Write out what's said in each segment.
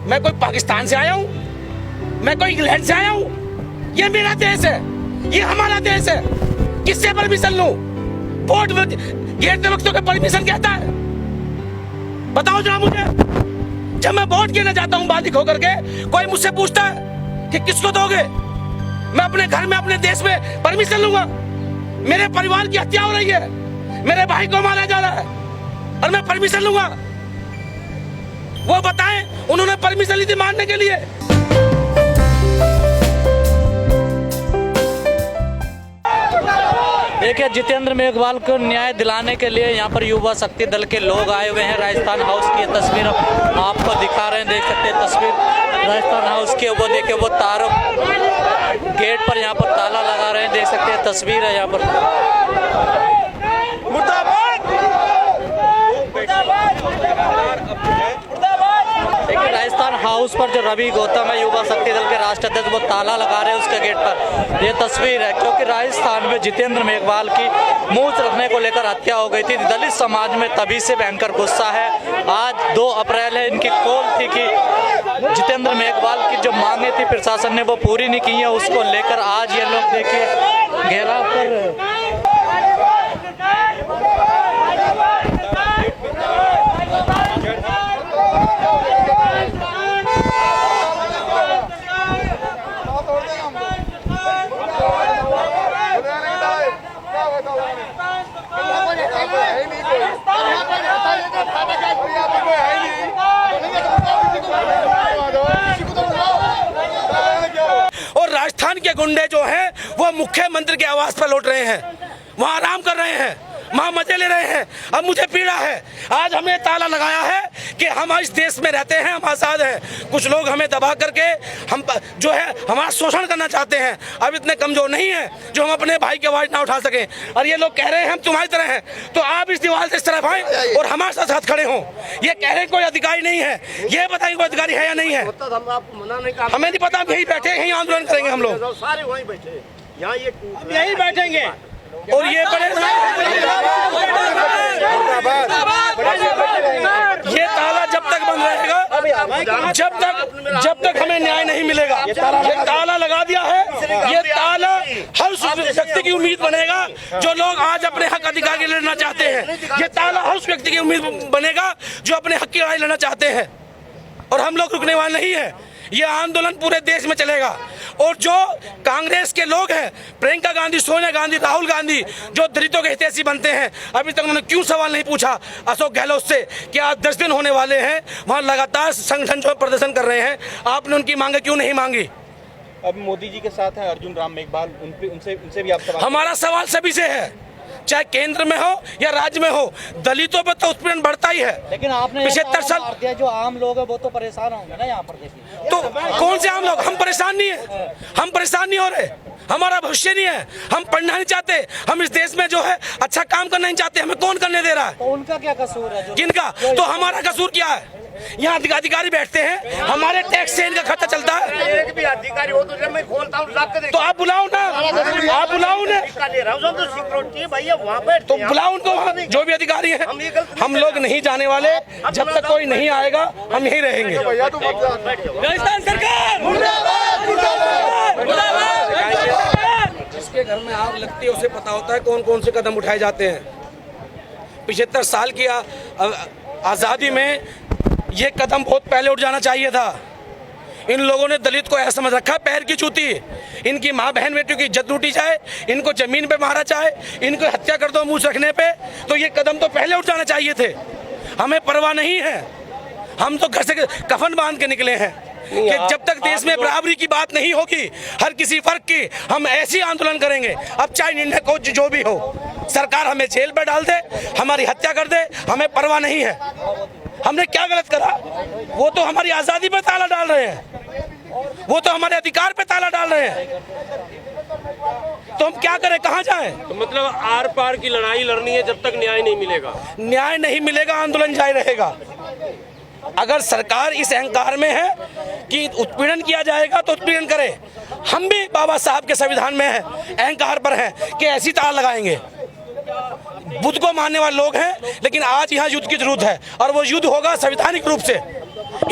मैं कोई पाकिस्तान से आया हूँ, मैं कोई इंग्लैंड से आया हूँ? ये मेरा देश है, ये हमारा देश है। किससे परमिशन लूं? वोट गिरते वक्त को परमिशन कहता है? बताओ जरा मुझे। जब मैं वोट गिरने जाता हूँ बालिक होकर के, कोई मुझसे पूछता है कि किसको दोगे? मैं अपने घर में, अपने देश में परमिशन लूंगा? मेरे परिवार की हत्या हो रही है, मेरे भाई को मारा जा रहा है और मैं परमिशन लूंगा? वो बताएं, उन्होंने परमिशन ली थी मारने के लिए। देखिए, जितेंद्र मेघवाल को न्याय दिलाने के लिए यहाँ पर युवा शक्ति दल के लोग आए हुए हैं। राजस्थान हाउस की तस्वीर आपको दिखा रहे हैं, देख सकते हैं तस्वीर राजस्थान हाउस की। वो देखिए, वो तारों गेट पर यहाँ पर ताला लगा रहे हैं, देख सकते हैं तस्वीर है यहाँ पर। देखिए, राजस्थान हाउस पर जो रवि गौतम है, युवा शक्ति दल के राष्ट्रीय अध्यक्ष, वो ताला लगा रहे हैं उसके गेट पर। ये तस्वीर है क्योंकि राजस्थान में जितेंद्र मेघवाल की मूंछ रखने को लेकर हत्या हो गई थी। दलित समाज में तभी से भयंकर गुस्सा है। आज 2 अप्रैल है, इनकी कॉल थी कि जितेंद्र मेघवाल की जो मांगे थी प्रशासन ने वो पूरी नहीं की है। उसको लेकर आज ये लोग देखिए घेराव कर और राजस्थान के गुंडे जो हैं वो मुख्यमंत्री के आवास पर लौट रहे हैं, वहां आराम कर रहे हैं, वहां मजे ले रहे हैं। अब मुझे पीड़ा है, आज हमें ताला लगाया है कि हम इस देश में रहते हैं, हम आजाद हैं। कुछ लोग हमें दबा करके हम जो है हमारा शोषण करना चाहते हैं। अब इतने कमजोर नहीं है जो हम अपने भाई की आवाज ना उठा सकें। और ये लोग कह रहे हैं हम तुम्हारी तरह हैं, तो आप इस दीवार से इस तरफ आए और हमारे साथ खड़े हों। ये कह रहे हैं कोई अधिकारी नहीं है, ये बताइए कोई अधिकारी है या नहीं है? हमें नहीं पता, हम यही बैठे, यही आंदोलन करेंगे हम लोग, सारे वहीं बैठे, यहाँ यही बैठेंगे। और ये बड़े ये ताला जब तक बंद रहेगा, जब तक हमें न्याय नहीं मिलेगा। ये ताला लगा दिया है, ये ताला हर उस व्यक्ति की उम्मीद बनेगा जो लोग आज अपने हक अधिकार के लिए लड़ना चाहते हैं। ये ताला हर उस व्यक्ति की उम्मीद बनेगा जो अपने हक की लड़ाई लड़ना चाहते हैं। और हम लोग रुकने वाले नहीं है, ये आंदोलन पूरे देश में चलेगा। और जो कांग्रेस के लोग हैं, प्रियंका गांधी, सोनिया गांधी, राहुल गांधी, जो दलितों के हितैषी बनते हैं, अभी तक उन्होंने क्यों सवाल नहीं पूछा अशोक गहलोत से कि आज 10 दिन होने वाले हैं, वहां लगातार संगठन जो प्रदर्शन कर रहे हैं, आपने उनकी मांगे क्यों नहीं मांगी? अब मोदी जी के साथ है अर्जुन राम मेघवाल, उनसे भी आप सवाल। हमारा सवाल सभी से है, चाहे केंद्र में हो या राज्य में हो, दलितों पर तो उत्पीड़न बढ़ता ही है। लेकिन आपने 75 साल जो आम लोग है वो तो परेशान होंगे ना यहाँ पर। देखिए, तो कौन से आम लोग? हम परेशान नहीं है, हम परेशान नहीं हो रहे, हमारा भविष्य नहीं है, हम पढ़ना नहीं चाहते, हम इस देश में जो है अच्छा काम करना नहीं चाहते, हमें कौन करने दे रहा है? तो उनका क्या कसूर है? किनका? तो हमारा कसूर क्या है? यहाँ अधिकारी बैठते हैं, हमारे टैक्स से इनका खर्चा चलता है। एक भी अधिकारी हो तो जब मैं खोलता हूँ तो आप बुलाओ ना, आप बुलाओ उन्हें, तो सिक्योरिटी भैया वहाँ पर, तो बुलाओ उनको वहाँ, जो भी अधिकारी है। हम लोग नहीं जाने वाले, जब तक कोई नहीं आएगा हम यहीं रहेंगे। राजस्थान सरकार मुर्दाबाद, मुर्दाबाद, मुर्दाबाद। जिसके घर में आग लगती है उसे पता होता है कौन कौन से कदम उठाए जाते हैं। 75 साल की आज़ादी में ये कदम बहुत पहले उठ जाना चाहिए था। इन लोगों ने दलित को ऐसा समझ रखा पैर की जूती, इनकी माँ बहन बेटियों की इज्जत लूटी जाए, इनको जमीन पे मारा जाए, इनको हत्या कर दो मुंह रखने पे, तो ये कदम तो पहले उठ जाना चाहिए थे। हमें परवाह नहीं है, हम तो घर से कफन बांध के निकले हैं कि जब तक देश में बराबरी की बात नहीं होगी, हर किसी वर्ग की, हम ऐसी आंदोलन करेंगे। अब चाहे निर्णय को जो भी हो, सरकार हमें जेल पर डाल दे, हमारी हत्या कर दे, हमें परवाह नहीं है। हमने क्या गलत करा? वो तो हमारी आजादी पे ताला डाल रहे हैं, वो तो हमारे अधिकार पे ताला डाल रहे हैं, तो हम क्या करें, कहाँ जाएं? तो मतलब आर पार की लड़ाई लड़नी है जब तक न्याय नहीं मिलेगा। न्याय नहीं मिलेगा, आंदोलन जारी रहेगा। अगर सरकार इस अहंकार में है कि उत्पीड़न किया जाएगा तो उत्पीड़न करे। हम भी बाबा साहब के संविधान में है, अहंकार पर है कि ऐसी ताला लगाएंगे। बुद्ध को मानने वाले लोग हैं, लेकिन आज यहाँ युद्ध की जरूरत है और वो युद्ध होगा संवैधानिक रूप से।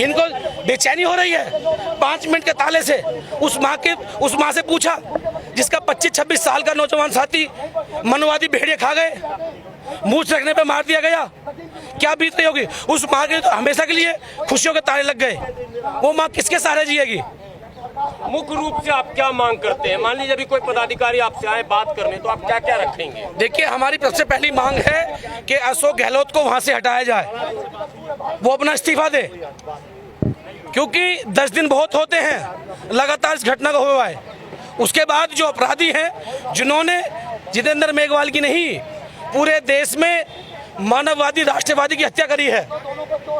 इनको बेचैनी हो रही है 5 मिनट के ताले से। उस माँ से पूछा जिसका 25-26 साल का नौजवान साथी मनोवादी भेड़िए खा गए, मूछ रखने पे मार दिया गया, क्या बीत रही होगी उस माँ के। तो हमेशा के लिए खुशियों के ताले लग गए, वो माँ किसके सहारे जिएगी? मुख्य रूप से आप क्या मांग करते हैं? मान लीजिए अभी कोई पदाधिकारी आपसे आए बात करने, तो आप क्या क्या रखेंगे? देखिए, हमारी सबसे पहली मांग है कि अशोक गहलोत को वहां से हटाया जाए, वो अपना इस्तीफा दे, क्योंकि 10 दिन बहुत होते हैं लगातार इस घटना का हुआ है। उसके बाद जो अपराधी हैं जिन्होंने जितेंद्र मेघवाल की नहीं पूरे देश में मानववादी राष्ट्रवादी की हत्या करी है,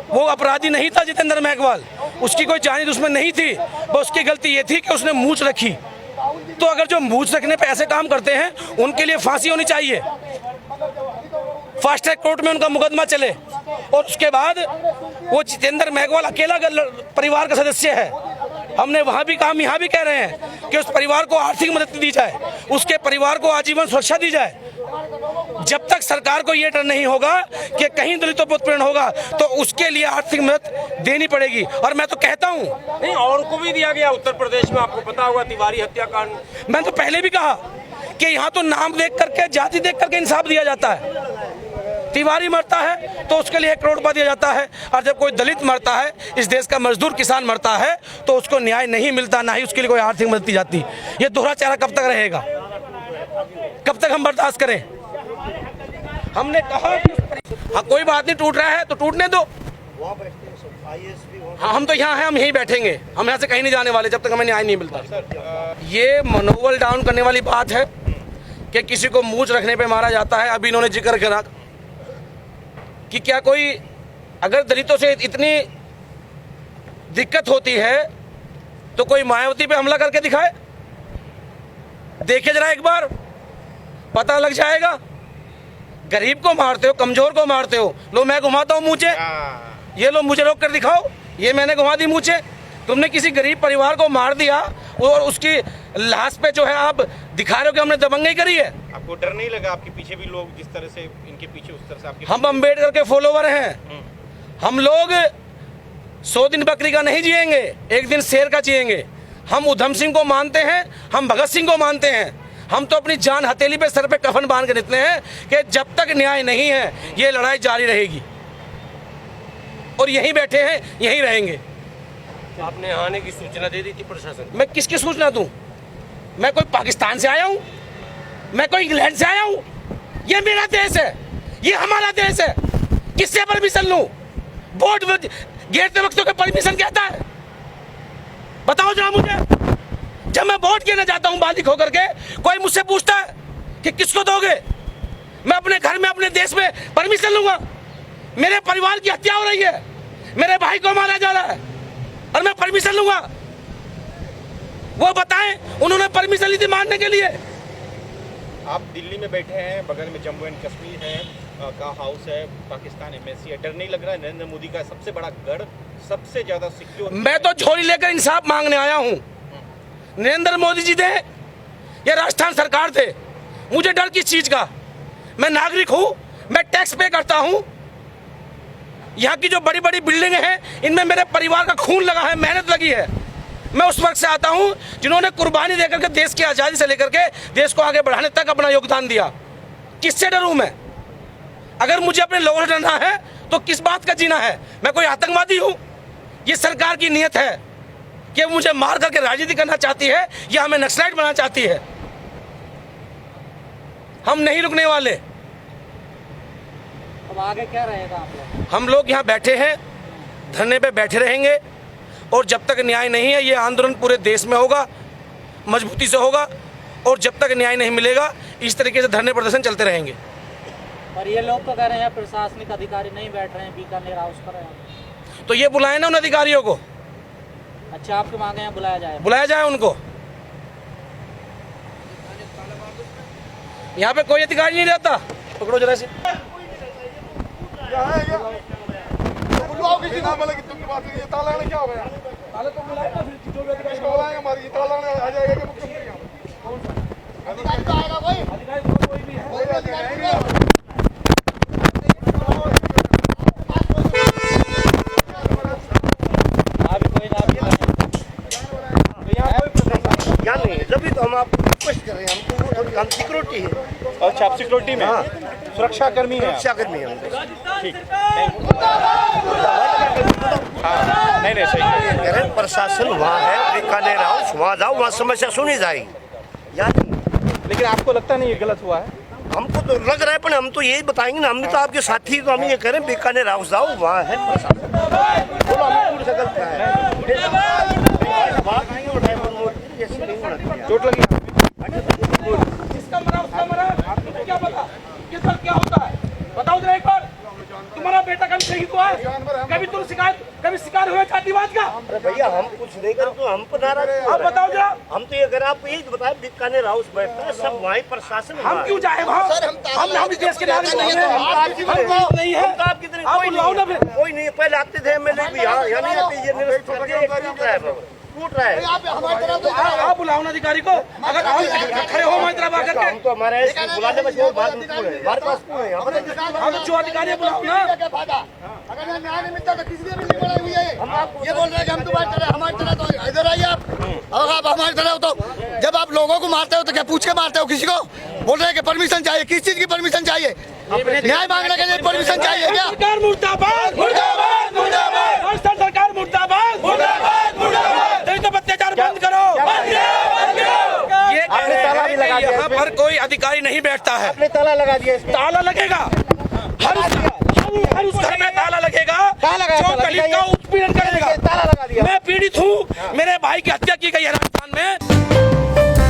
वो अपराधी नहीं था जितेंद्र मेघवाल, उसकी कोई जानी दुश्मन नहीं थी, वो उसकी गलती ये थी कि उसने मूंछ रखी। तो अगर जो मूंछ रखने पे ऐसे काम करते हैं उनके लिए फांसी होनी चाहिए, फास्ट ट्रैक कोर्ट में उनका मुकदमा चले, और उसके बाद वो जितेंद्र मेघवाल अकेला परिवार का सदस्य है। हमने वहां भी काम यहाँ भी कह रहे हैं कि उस परिवार को आर्थिक मदद दी जाए, उसके परिवार को आजीवन सुरक्षा दी जाए। जब तक सरकार को ये डर नहीं होगा कि कहीं दलितों पर उत्पीड़न होगा तो उसके लिए आर्थिक मदद देनी पड़ेगी। और मैं तो कहता हूँ, नहीं, और को भी दिया गया उत्तर प्रदेश में, आपको पता होगा तिवारी हत्याकांड। मैं तो पहले भी कहा कि यहाँ तो नाम देख करके, जाति देख करके इंसाफ दिया जाता है। तिवारी मरता है तो उसके लिए 1 करोड़ रुपया दिया जाता है, और जब कोई दलित मरता है, इस देश का मजदूर किसान मरता है, तो उसको न्याय नहीं मिलता, ना ही उसके लिए कोई आर्थिक मदद दी जाती। ये दोहरा चेहरा कब तक रहेगा? कब तक हम बर्दाश्त करें? हमने कहा हाँ, कोई बात नहीं, टूट रहा है तो टूटने दो। हाँ, हम तो यहाँ हैं, हम यहीं बैठेंगे, हम यहाँ से कहीं नहीं जाने वाले जब तक हमें न्याय नहीं मिलता। ये मनोबल डाउन करने वाली बात है कि किसी को मूंछ रखने पे मारा जाता है। अभी इन्होंने जिक्र करा कि क्या कोई अगर दलितों से इतनी दिक्कत होती है तो कोई मायावती पे हमला करके दिखाए, देखे जरा एक बार, पता लग जाएगा। गरीब को मारते हो, कमजोर को मारते हो। लो मैं घुमाता हूँ मूंछे, ये लो मुझे रोक कर दिखाओ, ये मैंने घुमा दी मूंछे। तुमने किसी गरीब परिवार को मार दिया और उसकी लाश पे जो है आप दिखा रहे हो कि हमने दबंगई करी है। आपको डर नहीं लगा? आपके पीछे भी लोग जिस तरह से इनके पीछे उस तरह से आपके हम अम्बेडकर के फॉलोवर हैं। हम लोग 100 दिन बकरी का नहीं जिएंगे, 1 दिन शेर का जिएंगे। हम उधम सिंह को मानते हैं, हम भगत सिंह को मानते हैं। हम तो अपनी जान हथेली पे सर पे कफन बांध के निकले हैं कि जब तक न्याय नहीं है ये लड़ाई जारी रहेगी, और यहीं बैठे हैं, यहीं रहेंगे। आपने आने की सूचना दे दी थी प्रशासन? मैं किसकी सूचना दूं? मैं कोई पाकिस्तान से आया हूं? मैं कोई इंग्लैंड से आया हूं? ये मेरा देश है, ये हमारा देश है। किससे परमिशन लूं? वोट गिरते वक्त तो परमिशन कहता है, बताओ जरा मुझे। जब मैं वोट गिरने जाता हूं बालिक होकर के, कोई मुझसे पूछता है कि किसको दोगे? मैं अपने घर में, अपने देश में परमिशन लूंगा? मेरे परिवार की हत्या हो रही है, मेरे भाई को मारा जा रहा है, और मैं परमिशन लूंगा? वो बताएं, उन्होंने परमिशन ली थी मारने के लिए। आप दिल्ली में बैठे हैं, बगल में जम्मू एंड कश्मीर है का हाउस है, पाकिस्तान एम्बेसी है। डर नहीं लग रहा है? नरेंद्र मोदी का सबसे बड़ा गढ़, सबसे ज्यादा सिक्योर। मैं तो झोली लेकर इंसाफ मांगने आया हूं। नरेंद्र मोदी जी थे या राजस्थान सरकार थे, मुझे डर किस चीज का? मैं नागरिक हूं, मैं टैक्स पे करता हूं। यहाँ की जो बड़ी बड़ी बिल्डिंग हैं, इनमें मेरे परिवार का खून लगा है, मेहनत लगी है। मैं उस वर्ग से आता हूं जिन्होंने कुर्बानी देकर के देश की आज़ादी से लेकर के देश को आगे बढ़ाने तक अपना योगदान दिया। किससे डरूं मैं? अगर मुझे अपने लोगों से डरना है तो किस बात का जीना है? मैं कोई आतंकवादी हूं? ये सरकार की नीयत है कि मुझे मार करके राजनीति करना चाहती है या हमें नक्सलाइट बनाना चाहती है। हम नहीं रुकने वाले। अब आगे क्या रहेगा आप लोग? हम लोग यहाँ बैठे हैं, धरने पे बैठे रहेंगे, और जब तक न्याय नहीं है ये आंदोलन पूरे देश में होगा, मजबूती से होगा, और जब तक न्याय नहीं मिलेगा इस तरीके से धरने प्रदर्शन चलते रहेंगे। और ये लोग तो कह रहे हैं प्रशासनिक अधिकारी नहीं बैठ रहे हैं बीकानेर हाउस पर हैं। तो ये बुलाए ना उन अधिकारियों को। अच्छा, आपकी मांगे हैं बुलाया जाए? बुलाया जाए उनको। यहाँ पे कोई अधिकारी नहीं रहता। पकड़ो जरा से। ताला क्या हो गया? ताला तो बुलाएगा, फिर जो भी अधिकारी बुलाएगा हमारी ताला आ जाएगा कि मुख्यमंत्री अधिकारी तो आएगा। कोई भी है। तो हम आपको रिक्वेस्ट कर रहे हैं, हमको हम सिक्योरिटी है। अच्छा, आप सिक्योरिटी में सुरक्षा कर्मी हैं? सुरक्षा कर्मी है हम। ठीक, हाँ, नहीं सही है। कह रहे हैं प्रशासन वहाँ है, बीकानेर हाउस, वहाँ जाओ, वहाँ समस्या सुनी जाएगी। यानी लेकिन आपको लगता नहीं ये गलत हुआ है? हमको तो लग रहा है, पर हम तो यही बताएंगे ना, हम भी तो आपके साथी, तो हम ये कह रहे हैं बीकानेर हाउस जाओ, वहाँ है प्रशासन। बोलो हमें पूरी सकल क्या है? चोट लगी? इसका मरा उसका मरा, तुम्हें क्या पता किस वक्त क्या होता है? बताओ जरा एक बार, तुम्हारा बेटा कभी शहीद हुआ है? कभी तुम कभी शिकार हुए जातिवाद का? अरे भैया हम कुछ नहीं कर, तो हम पर नाराज आप बताओ जरा, हम तो ये कह रहे हैं, आपको यही बताया बीकानेर हाउस बैठता है, सब वहीं प्रशासन। हम क्यों जाए वहाँ? हम इस देश के नागरिक नहीं है, हम तो आपकी हम लोग नहीं है। आपकी तरह आप कोई बुलाओ ना फिर। कोई नहीं है। पहले आते थे एमएलए भी, यहाँ नहीं आते, ये निरस्त कर दिया, टूट रहा है, टूट रहा है। आप बुलाओ ना अधिकारी को, अगर हम खड़े हो हमारी तरफ आकर के। हम तो हमारे बुलाने में जो बात हमारे पास क्यों है? यहाँ पर हम जो अधिकारी बुलाओ ना, अगर यहाँ न्याय नहीं मिलता तो किसी ने भी नहीं बनाई हुई है। ये बोल रहे हैं कि हम तुम्हारी तरह, हमारी तरह, तो इधर आइए आप। अगर आप हमारी तरह हो तो जब आप लोगों को मारते हो तो क्या पूछ के मारते हो किसी को? बोल रहे हैं कि परमिशन चाहिए, किस चीज की परमिशन चाहिए? न्याय मांगने के लिए परमिशन चाहिए क्या? सरकार मुर्दाबाद, मुर्दाबाद, मुर्दाबाद, राजस्थान सरकार मुर्दाबाद, मुर्दाबाद, मुर्दाबाद। नहीं तो अत्याचार बंद करो, ये आपने ताला भी लगा दिया यहाँ पर कोई अधिकारी नहीं बैठता है। आपने ताला लगा दिया इसमें? ताला लगेगा, हर उस घर में ताला लगेगा जो दलित का उत्पीड़न करेगा। ताला लगा दिया। मैं पीड़ित हूँ, मेरे भाई की हत्या की गई है राजस्थान में।